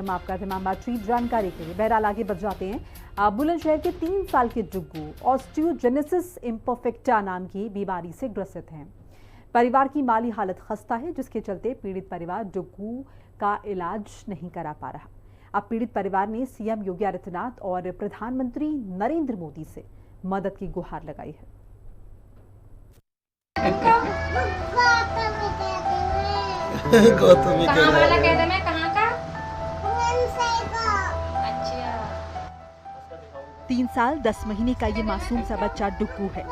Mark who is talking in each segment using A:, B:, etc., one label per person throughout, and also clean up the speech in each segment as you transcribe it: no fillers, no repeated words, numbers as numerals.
A: हम आपका तमाम बातचीत जानकारी के लिए बहरहाल आगे बढ़ जाते हैं। बुलंदशहर के 3 साल के डुग्गू ऑस्टियोजेनेसिस इम्परफेक्टा नाम की बीमारी से ग्रसित हैं। परिवार की माली हालत खस्ता है, जिसके चलते पीड़ित परिवार डुग्गू का इलाज नहीं करा पा रहा। अब पीड़ित परिवार ने सीएम योगी आदित्यनाथ और प्रधानमंत्री नरेंद्र मोदी से मदद की गुहार लगाई है।
B: गौतमी
C: कहाँ वाला कह दे, मैं कहाँ का? अच्छा।
A: 3 साल 10 महीने का ये मासूम सा बच्चा डुग्गू है।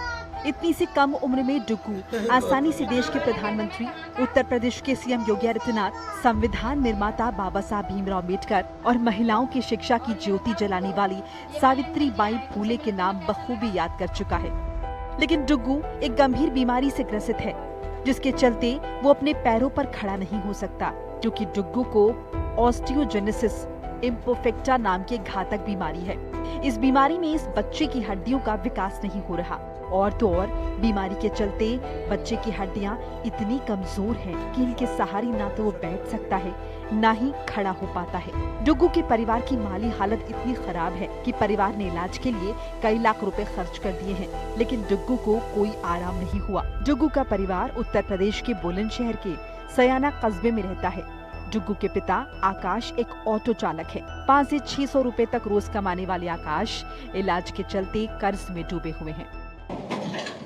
A: इतनी सी कम उम्र में डुग्गू आसानी से देश के प्रधानमंत्री, उत्तर प्रदेश के सीएम योगी आदित्यनाथ, संविधान निर्माता बाबा साहब भीमराव अम्बेडकर और महिलाओं की शिक्षा की ज्योति जलाने वाली सावित्रीबाई फूले के नाम बखूबी याद कर चुका है। लेकिन डुग्गू एक गंभीर बीमारी से ग्रसित है, जिसके चलते वो अपने पैरों पर खड़ा नहीं हो सकता, क्योंकि डुग्गू को ऑस्टियोजेनेसिस इम्परफेक्टा नाम की घातक बीमारी है। इस बीमारी में इस बच्चे की हड्डियों का विकास नहीं हो रहा, और तो और बीमारी के चलते बच्चे की हड्डियां इतनी कमजोर हैं कि इनके सहारे ना तो वो बैठ सकता है, ना ही खड़ा हो पाता है। डुग्गू के परिवार की माली हालत इतनी खराब है कि परिवार ने इलाज के लिए कई लाख रुपए खर्च कर दिए हैं, लेकिन डुग्गू को कोई आराम नहीं हुआ। डुग्गू का परिवार उत्तर प्रदेश के बुलंदशहर के सयाना कस्बे में रहता है। डुग्गू के पिता आकाश एक ऑटो चालक है। 500 से 600 रुपए तक रोज कमाने वाले आकाश इलाज के चलते कर्ज में डूबे हुए हैं।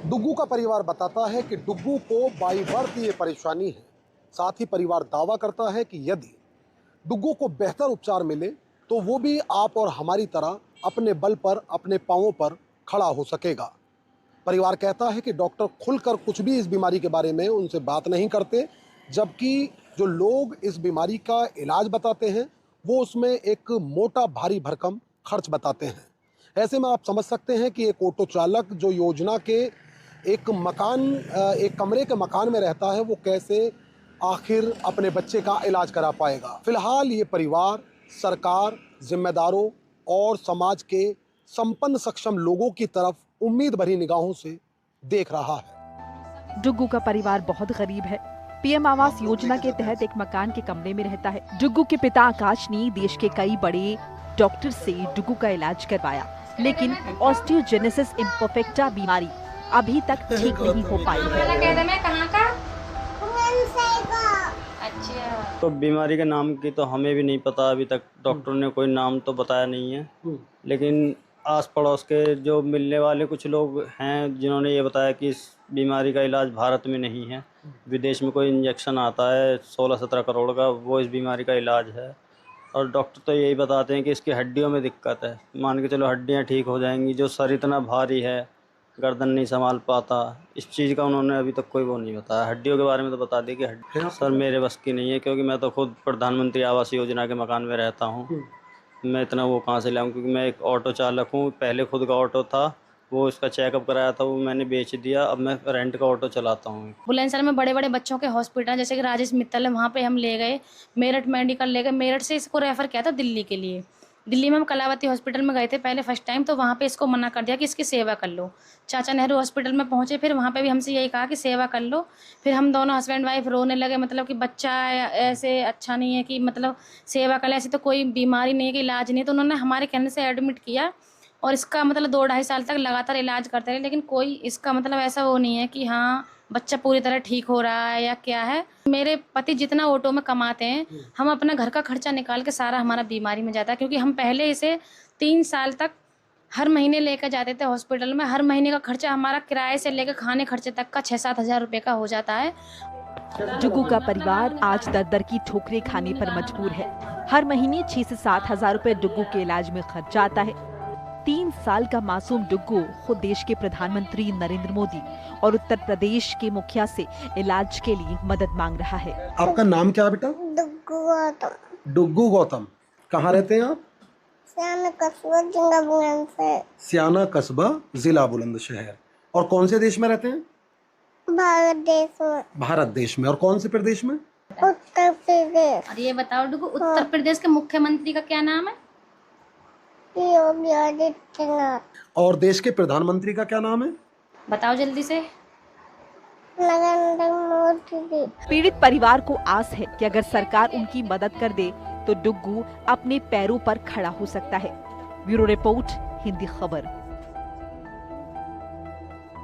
D: डुग्गू का परिवार बताता है कि डुग्गू को बाई बर्थ ये परेशानी है। साथ ही परिवार दावा करता है कि यदि डुग्गू को बेहतर उपचार मिले तो वो भी आप और हमारी तरह अपने बल पर, अपने पांवों पर खड़ा हो सकेगा। परिवार कहता है कि डॉक्टर खुलकर कुछ भी इस बीमारी के बारे में उनसे बात नहीं करते, जबकि जो लोग इस बीमारी का इलाज बताते हैं वो उसमें एक मोटा भारी भरकम खर्च बताते हैं। ऐसे में आप समझ सकते हैं कि एक ऑटो चालक जो योजना के एक कमरे के मकान में रहता है, वो कैसे आखिर अपने बच्चे का इलाज करा पाएगा। फिलहाल ये परिवार सरकार, जिम्मेदारों और समाज के संपन्न सक्षम लोगों की तरफ उम्मीद भरी निगाहों से देख रहा है।
A: डुग्गू का परिवार बहुत गरीब है। पीएम आवास योजना के तहत एक मकान के कमरे में रहता है। डुग्गू के पिता आकाश ने देश के कई बड़े डॉक्टर से डुग्गू का इलाज करवाया, लेकिन ऑस्टियोजेनेसिस इम्परफेक्टा बीमारी अभी तक ठीक नहीं हो पाई है।
C: कह दे, मैं कहाँ का? अच्छा।
B: तो बीमारी के नाम की तो हमें भी नहीं पता, अभी तक डॉक्टर ने कोई नाम तो बताया नहीं है। लेकिन आस पड़ोस के जो मिलने वाले कुछ लोग हैं जिन्होंने ये बताया कि इस बीमारी का इलाज भारत में नहीं है, विदेश में कोई इंजेक्शन आता है 16-17 करोड़ का, वो इस बीमारी का इलाज है। और डॉक्टर तो यही बताते हैं कि इसकी हड्डियों में दिक्कत है। मान के चलो हड्डियां ठीक हो जाएंगी, जो सर इतना भारी है, गर्दन नहीं संभाल पाता, इस चीज़ का उन्होंने अभी तक कोई वो नहीं बताया। हड्डियों के बारे में तो बता दी कि सर मेरे बस की नहीं है, क्योंकि मैं तो खुद प्रधानमंत्री आवास योजना के मकान में रहता हूँ। मैं इतना वो कहाँ से लाऊं, क्योंकि मैं एक ऑटो चालक हूँ। पहले खुद का ऑटो था, वो इसका चेकअप कराया था, वो मैंने बेच दिया। अब मैं रेंट का ऑटो चलाता हूँ।
C: बुलंदशहर में बड़े बड़े बच्चों के हॉस्पिटल जैसे कि राजेश मित्तल है, वहाँ पे हम ले गए। मेरठ मेडिकल ले गए, मेरठ से इसको रेफ़र किया था दिल्ली के लिए। दिल्ली में हम कलावती हॉस्पिटल में गए थे पहले फर्स्ट टाइम, तो वहाँ पे इसको मना कर दिया कि इसकी सेवा कर लो। चाचा नेहरू हॉस्पिटल में पहुँचे, फिर वहाँ पे भी हमसे यही कहा कि सेवा कर लो। फिर हम दोनों हस्बैंड वाइफ रोने लगे, मतलब कि बच्चा ऐसे अच्छा नहीं है कि मतलब सेवा कर ले, ऐसी तो कोई बीमारी नहीं है कि इलाज नहीं है। तो उन्होंने हमारे कहने से एडमिट किया और इसका मतलब 2-2.5 साल तक लगातार इलाज करते रहे, लेकिन कोई इसका मतलब ऐसा वो नहीं है कि हाँ बच्चा पूरी तरह ठीक हो रहा है या क्या है। मेरे पति जितना ऑटो में कमाते हैं, हम अपना घर का खर्चा निकाल के सारा हमारा बीमारी में जाता है, क्योंकि हम पहले इसे 3 साल तक हर महीने लेकर जाते थे हॉस्पिटल में। हर महीने का खर्चा हमारा किराए से लेकर खाने खर्चे तक का 6-7 हज़ार रुपये का हो जाता है।
A: डुग्गू का परिवार आज दर-दर की ठोकरें खाने पर मजबूर है। हर महीने 6 से 7 हजार रुपए डुग्गू के इलाज में खर्च जाता है। 3 साल का मासूम डुग्गू खुद देश के प्रधानमंत्री नरेंद्र मोदी और उत्तर प्रदेश के मुखिया से इलाज के लिए मदद मांग रहा है।
D: आपका नाम क्या है बेटा?
E: डुग्गू गौतम।
D: डुग्गू गौतम। कहाँ रहते हैं आप?
E: सियाना कस्बा जिला बुलंदशहर।
D: सियाना कस्बा जिला बुलंदशहर। और कौन से देश में रहते हैं?
E: भारत देश में।
D: भारत देश में। और कौन से प्रदेश में?
E: उत्तर प्रदेश।
C: और ये बताओ डुग्गू, उत्तर प्रदेश के मुख्यमंत्री का क्या नाम है?
E: योगी आदित्यनाथ।
D: और देश के प्रधानमंत्री का क्या नाम है?
C: बताओ जल्दी से।
E: नरेंद्र मोदी।
A: पीड़ित परिवार को आस है कि अगर सरकार उनकी मदद कर दे तो डुग्गू अपने पैरों पर खड़ा हो सकता है। ब्यूरो रिपोर्ट, हिंदी खबर।